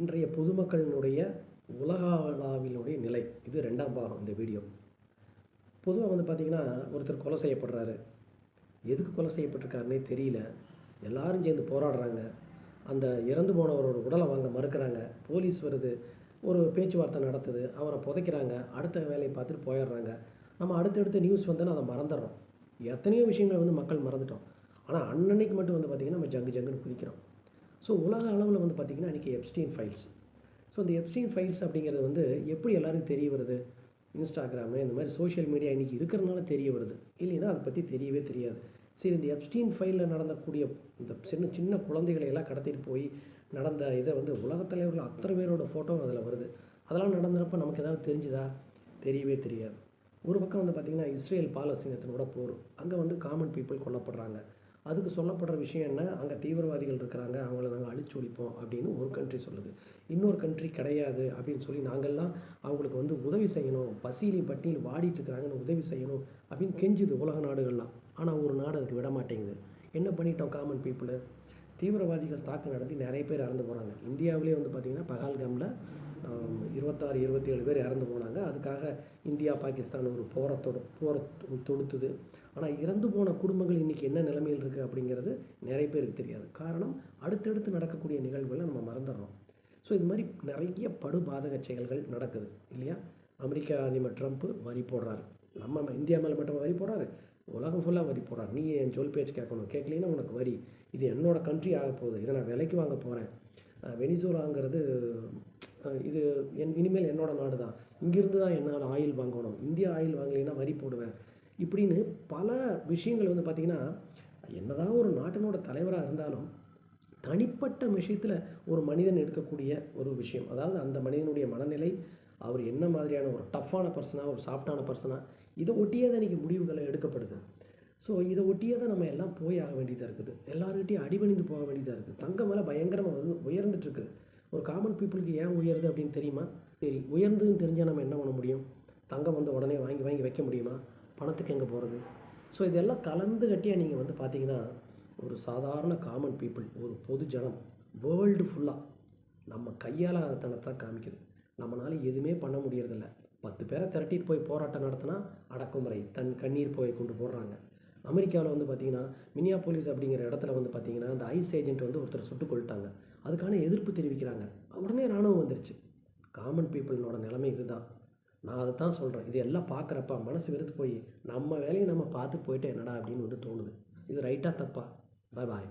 இன்றைய பொதுமக்களினுடைய உலகளவிலுடைய நிலை. இது 2ஆம் பாகம் இந்த வீடியோ. பொதுவாக பார்த்திங்கன்னா, ஒருத்தர் கொலை செய்யப்படுறாரு. எதுக்கு கொலை செய்யப்பட்டிருக்காருன்னே தெரியல. எல்லாரும் சேர்ந்து போராடுறாங்க. அந்த இறந்து போனவரோட உடலை வாங்க மறுக்கிறாங்க. போலீஸ் வருது, ஒரு பேச்சுவார்த்தை நடத்துது, அவரை புதைக்கிறாங்க. அடுத்த வேலையை பார்த்துட்டு போயிடுறாங்க. நம்ம அடுத்தடுத்த நியூஸ் வந்தோன்னா அதை மறந்துடுறோம். எத்தனையோ விஷயங்கள் மக்கள் மறந்துட்டோம். ஆனால் அன்னன்னைக்கு மட்டும் பார்த்திங்கன்னா நம்ம ஜங்கு ஜங்குன்னு குதிக்கிறோம். ஸோ உலக அளவில் பார்த்திங்கன்னா இன்றைக்கி எப்ஸ்டீன் ஃபைல்ஸ். ஸோ இந்த எப்ஸ்டீன் ஃபைல்ஸ் அப்படிங்கிறது எப்படி எல்லாருக்கும் தெரிய வருது? இன்ஸ்டாகிராமு இந்த மாதிரி சோஷியல் மீடியா இன்றைக்கி இருக்கிறனால தெரிய வருது. இல்லைன்னா அதை பற்றி தெரியவே தெரியாது. சரி, இந்த எப்ஸ்டீன் ஃபைலில் நடந்தக்கூடிய இந்த சின்ன சின்ன குழந்தைகளை எல்லாம் கடத்திட்டு போய் நடந்த இதை உலகத் தலைவர்கள் அத்தனை பேரோட ஃபோட்டோ அதில் வருது. அதெல்லாம் நடந்துறப்ப நமக்கு ஏதாவது தெரிஞ்சுதா? தெரியவே தெரியாது. ஒரு பக்கம் பார்த்திங்கன்னா இஸ்ரேல் பாலஸ்தீனத்தினோட போர். அங்கே காமன் பீப்புள் கொல்லப்படுறாங்க. அதுக்கு சொல்லப்படுற விஷயம் என்ன? அங்கே தீவிரவாதிகள் இருக்கிறாங்க, அவங்கள நாங்கள் அழிச்சு ஒழிப்போம் அப்படின்னு ஒரு கண்ட்ரி சொல்லுது. இன்னொரு கண்ட்ரி கிடையாது அப்படின்னு சொல்லி நாங்கள்லாம் அவங்களுக்கு உதவி செய்யணும், பசியிலையும் பட்டினியில் வாடிட்டு இருக்கிறாங்கன்னு உதவி செய்யணும் அப்படின்னு கெஞ்சுது உலக நாடுகள்லாம். ஆனால் ஒரு நாடு அதுக்கு விட மாட்டேங்குது. என்ன பண்ணிட்டோம் காமன் பீப்புளு? தீவிரவாதிகள் தாக்கு நடத்தி நிறைய பேர் இறந்து போகிறாங்க. இந்தியாவிலே பார்த்திங்கன்னா பஹல்காமில் 26, 27 பேர் இறந்து போனாங்க. அதுக்காக இந்தியா பாகிஸ்தான் ஒரு போரை தொடுத்துது. ஆனால் இறந்து போன குடும்பங்கள் இன்றைக்கி என்ன நிலைமையில் இருக்குது அப்படிங்கிறது நிறைய பேருக்கு தெரியாது. காரணம், அடுத்தடுத்து நடக்கக்கூடிய நிகழ்வுகளை நம்ம மறந்துடுறோம். ஸோ இது மாதிரி நிறைய படுபாதக செயல்கள் நடக்குது இல்லையா? அமெரிக்கா அதிபர் ட்ரம்ப்பு வரி போடுறாரு. நம்ம இந்தியா மேலே மட்டும் வரி போடுறாரு, உலகம் ஃபுல்லாக வரி போடுறாரு. நீ என் சொல் பேச்சு கேட்கணும், கேட்கலன்னா உனக்கு வரி. இது என்னோடய கண்ட்ரி ஆக போகுது, இதை நான் விலைக்கு வாங்க போகிறேன். வெனிசுலாங்கிறது இது இனிமேல் என்னோடய நாடு தான், இங்கேருந்து தான் என்னால் ஆயில் வாங்கணும், இந்தியா ஆயில் வாங்கலைன்னா வரி போடுவேன் இப்படின்னு பல விஷயங்கள் பார்த்திங்கன்னா, என்னதான் ஒரு நாட்டினோட தலைவராக இருந்தாலும் தனிப்பட்ட விஷயத்தில் ஒரு மனிதன் எடுக்கக்கூடிய ஒரு விஷயம், அதாவது அந்த மனிதனுடைய மனநிலை, அவர் என்ன மாதிரியான ஒரு டஃப்பான பர்சனாக, ஒரு சாஃப்டான பர்சனாக, இதை ஒட்டியே தான் இன்றைக்கி முடிவுகளை எடுக்கப்படுது. ஸோ இதை ஒட்டியே தான் நம்ம எல்லாம் போய் ஆக வேண்டியதாக இருக்குது. எல்லாருக்கிட்டையும் அடிபணிந்து போக வேண்டியதாக இருக்குது. தங்கம் மேலே பயங்கரமாக உயர்ந்துட்டுருக்கு. ஒரு காமன் பீப்புளுக்கு ஏன் உயருது அப்படின்னு தெரியுமா? சரி, உயர்ந்துன்னு தெரிஞ்சால் நம்ம என்ன பண்ண முடியும்? தங்கம் உடனே வாங்கி வாங்கி வைக்க முடியுமா? பணத்துக்கு எங்கே போகிறது? ஸோ இதெல்லாம் கலந்து கட்டியாக நீங்கள் பார்த்தீங்கன்னா, ஒரு சாதாரண காமன் பீப்புள், ஒரு பொது ஜனம் வேர்ல்டு ஃபுல்லாக நம்ம கையாளாதனத்தை காமிக்குது. நம்மளால் எதுவுமே பண்ண முடியறதில்ல. 10 பேரை திரட்டிட்டு போய் போராட்டம் நடத்தினா அடக்குமுறை, கண்ணீர் போய் கொண்டு போடுறாங்க. அமெரிக்காவில் பார்த்திங்கன்னா மினியாபோலிஸ் அப்படிங்கிற இடத்துல பார்த்திங்கன்னா அந்த ஐஸ் ஏஜென்ட் ஒருத்தர் சுட்டுக் கொள்ளிட்டாங்க. அதுக்கான எதிர்ப்பு தெரிவிக்கிறாங்க. உடனே இராணுவம் வந்துருச்சு. காமன் பீப்புளோட நிலைமை இதுதான். நான் அதை தான் சொல்கிறேன். இது எல்லாம் பார்க்குறப்ப மனசு வெறுத்து போய் நம்ம வேலையை நம்ம பார்த்து போயிட்டு என்னடா அப்படின்னு தோணுது. இது ரைட்டாக தப்பா? பாய் பாய்.